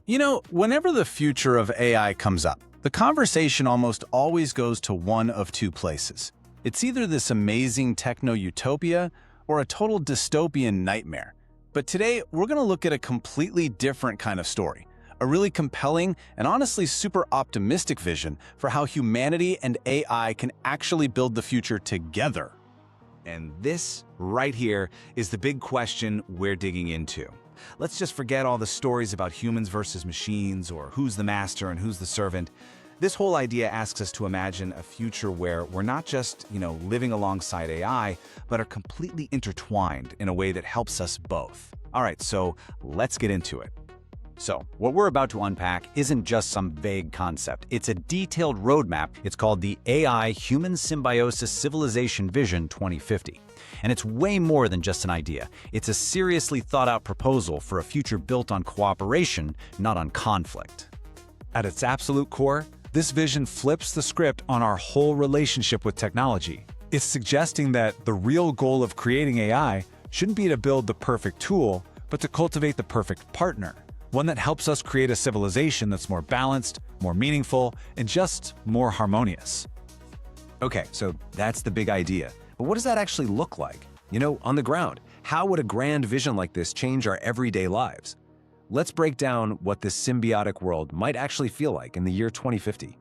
Whenever the future of AI comes up, the conversation almost always goes to one of two places. It's either this amazing techno-utopia or a total dystopian nightmare. But today, we're going to look at a completely different kind of story, a really compelling and honestly super optimistic vision for how humanity and AI can actually build the future together. And this right here is the big question we're digging into. Let's just forget all the stories about humans versus machines or who's the master and who's the servant. This whole idea asks us to imagine a future where we're not just, living alongside AI, but are completely intertwined in a way that helps us both. All right, so let's get into it. So, what we're about to unpack isn't just some vague concept. It's a detailed roadmap. It's called the AI Human Symbiosis Civilization Vision 2050. And it's way more than just an idea. It's a seriously thought-out proposal for a future built on cooperation, not on conflict. At its absolute core, this vision flips the script on our whole relationship with technology. It's suggesting that the real goal of creating AI shouldn't be to build the perfect tool, but to cultivate the perfect partner. One that helps us create a civilization that's more balanced, more meaningful, and just more harmonious. Okay, so that's the big idea. But what does that actually look like? On the ground, how would a grand vision like this change our everyday lives? Let's break down what this symbiotic world might actually feel like in the year 2050.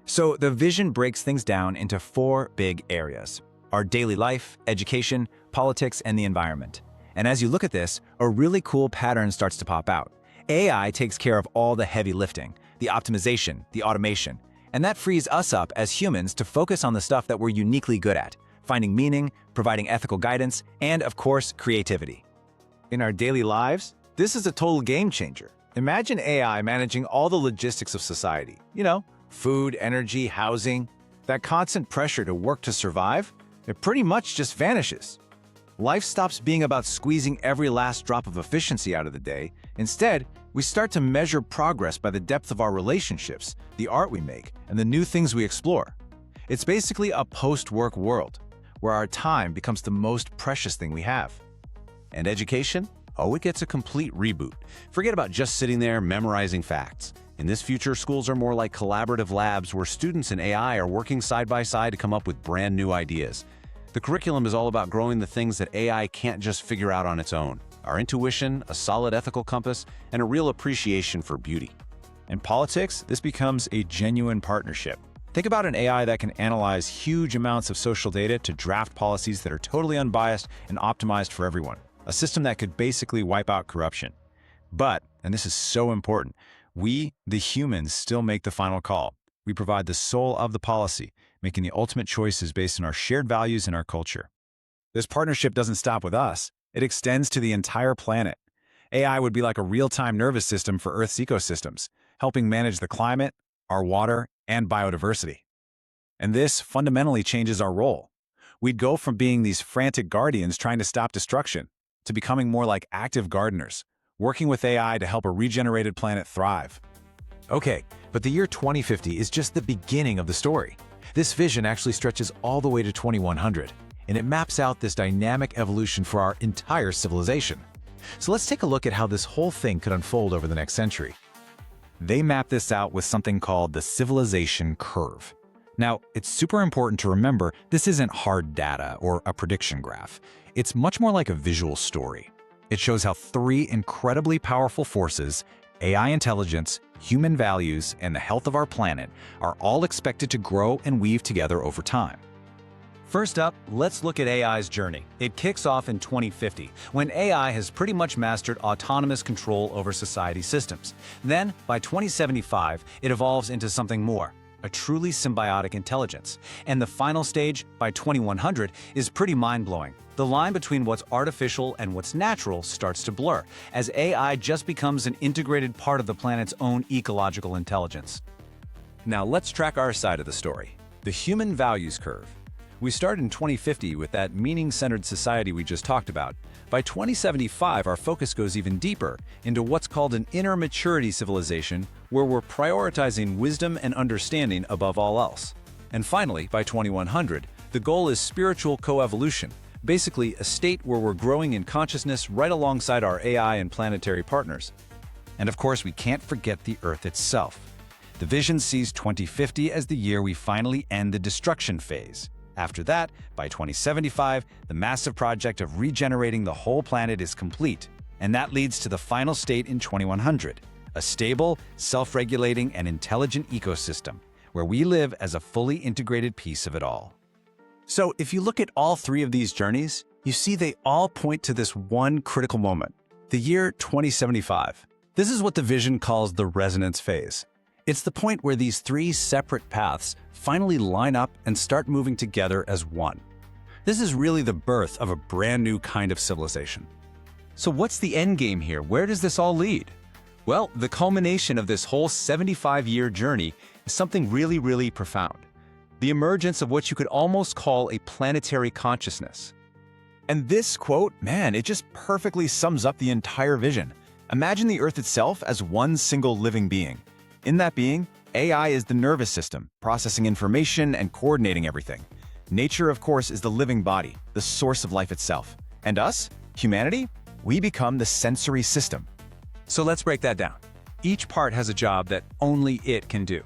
So the vision breaks things down into 4 big areas: our daily life, education, politics, and the environment. And as you look at this, a really cool pattern starts to pop out. AI takes care of all the heavy lifting, the optimization, the automation, and that frees us up as humans to focus on the stuff that we're uniquely good at: finding meaning, providing ethical guidance, and of course, creativity. In our daily lives, this is a total game changer. Imagine AI managing all the logistics of society. Food, energy, housing. That constant pressure to work to survive, it pretty much just vanishes. Life stops being about squeezing every last drop of efficiency out of the day. Instead, we start to measure progress by the depth of our relationships, the art we make, and the new things we explore. It's basically a post-work world, where our time becomes the most precious thing we have. And education? Oh, it gets a complete reboot. Forget about just sitting there memorizing facts. In this future, schools are more like collaborative labs where students and AI are working side by side to come up with brand new ideas. The curriculum is all about growing the things that AI can't just figure out on its own: our intuition, a solid ethical compass, and a real appreciation for beauty. In politics, this becomes a genuine partnership. Think about an AI that can analyze huge amounts of social data to draft policies that are totally unbiased and optimized for everyone. A system that could basically wipe out corruption. But, and this is so important, we, the humans, still make the final call. We provide the soul of the policy, making the ultimate choices based on our shared values and our culture. This partnership doesn't stop with us. It extends to the entire planet. AI would be like a real-time nervous system for Earth's ecosystems, helping manage the climate, our water, and biodiversity. And this fundamentally changes our role. We'd go from being these frantic guardians trying to stop destruction to becoming more like active gardeners, working with AI to help a regenerated planet thrive. Okay, but the year 2050 is just the beginning of the story. This vision actually stretches all the way to 2100, and it maps out this dynamic evolution for our entire civilization. So let's take a look at how this whole thing could unfold over the next century. They map this out with something called the civilization curve. Now, it's super important to remember this isn't hard data or a prediction graph. It's much more like a visual story. It shows how 3 incredibly powerful forces, AI intelligence, human values, and the health of our planet, are all expected to grow and weave together over time. First up, let's look at AI's journey. It kicks off in 2050, when AI has pretty much mastered autonomous control over society systems. Then, by 2075, it evolves into something more: a truly symbiotic intelligence. And the final stage, by 2100, is pretty mind-blowing. The line between what's artificial and what's natural starts to blur, as AI just becomes an integrated part of the planet's own ecological intelligence. Now let's track our side of the story, the human values curve. We start in 2050 with that meaning-centered society we just talked about. By 2075, our focus goes even deeper into what's called an inner maturity civilization, where we're prioritizing wisdom and understanding above all else. And finally, by 2100, the goal is spiritual coevolution, basically a state where we're growing in consciousness right alongside our AI and planetary partners. And of course, we can't forget the Earth itself. The vision sees 2050 as the year we finally end the destruction phase. After that, by 2075, the massive project of regenerating the whole planet is complete, and that leads to the final state in 2100, a stable, self-regulating, and intelligent ecosystem, where we live as a fully integrated piece of it all. So if you look at all three of these journeys, you see they all point to this one critical moment, the year 2075. This is what the vision calls the resonance phase. It's the point where these three separate paths finally line up and start moving together as one. This is really the birth of a brand new kind of civilization. So what's the end game here? Where does this all lead? Well, the culmination of this whole 75-year journey is something really profound. The emergence of what you could almost call a planetary consciousness. And this quote, man, it just perfectly sums up the entire vision. Imagine the Earth itself as one single living being. In that being, AI is the nervous system, processing information and coordinating everything. Nature, of course, is the living body, the source of life itself. And us, humanity, we become the sensory system. So let's break that down. Each part has a job that only it can do.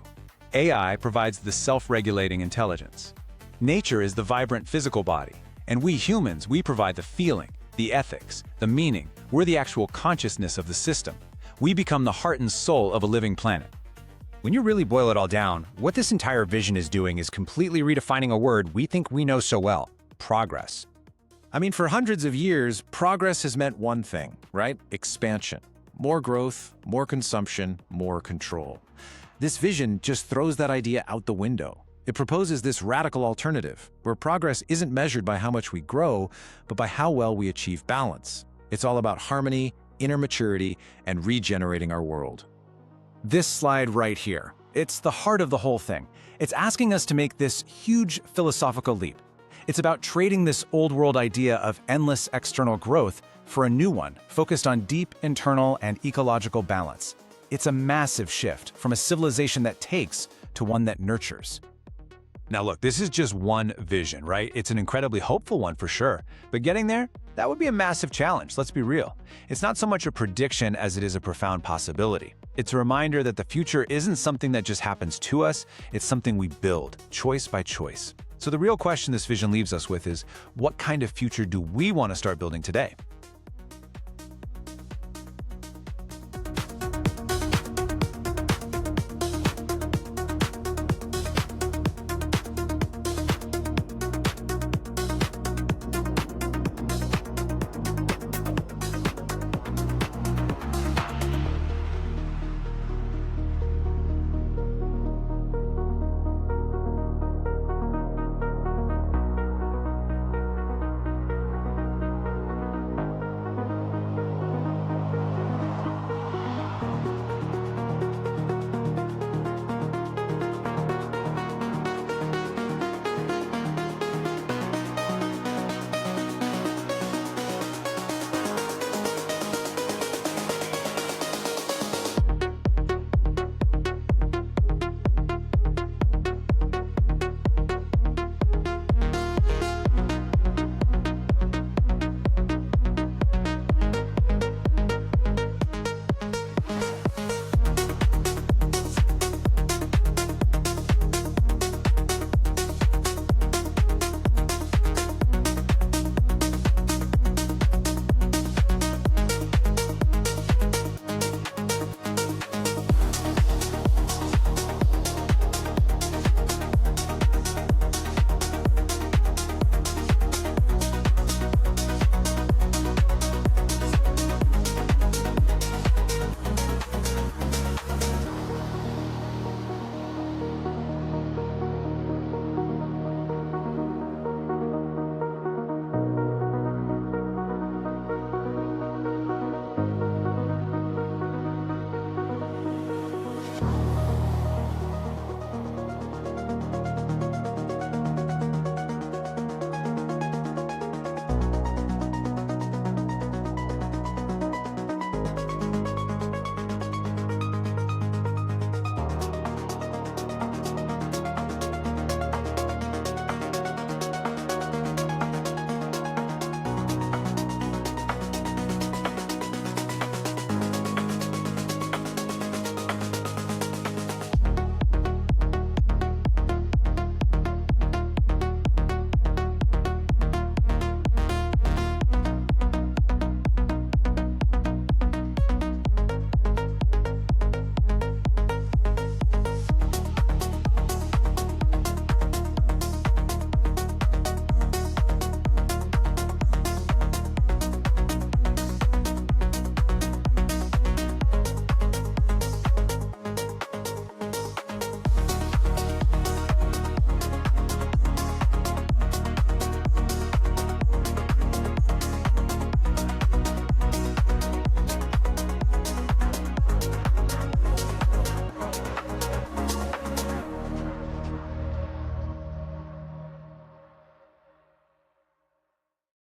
AI provides the self-regulating intelligence. Nature is the vibrant physical body. And we humans, we provide the feeling, the ethics, the meaning. We're the actual consciousness of the system. We become the heart and soul of a living planet. When you really boil it all down, what this entire vision is doing is completely redefining a word we think we know so well: progress. I mean, for hundreds of years, progress has meant one thing, right? Expansion. More growth, more consumption, more control. This vision just throws that idea out the window. It proposes this radical alternative, where progress isn't measured by how much we grow, but by how well we achieve balance. It's all about harmony, inner maturity, and regenerating our world. This slide right here, it's the heart of the whole thing. It's asking us to make this huge philosophical leap. It's about trading this old world idea of endless external growth for a new one, focused on deep internal and ecological balance. It's a massive shift from a civilization that takes to one that nurtures. Now look, this is just one vision, right? It's an incredibly hopeful one for sure. But getting there, that would be a massive challenge, let's be real. It's not so much a prediction as it is a profound possibility. It's a reminder that the future isn't something that just happens to us, it's something we build, choice by choice. So the real question this vision leaves us with is, what kind of future do we want to start building today?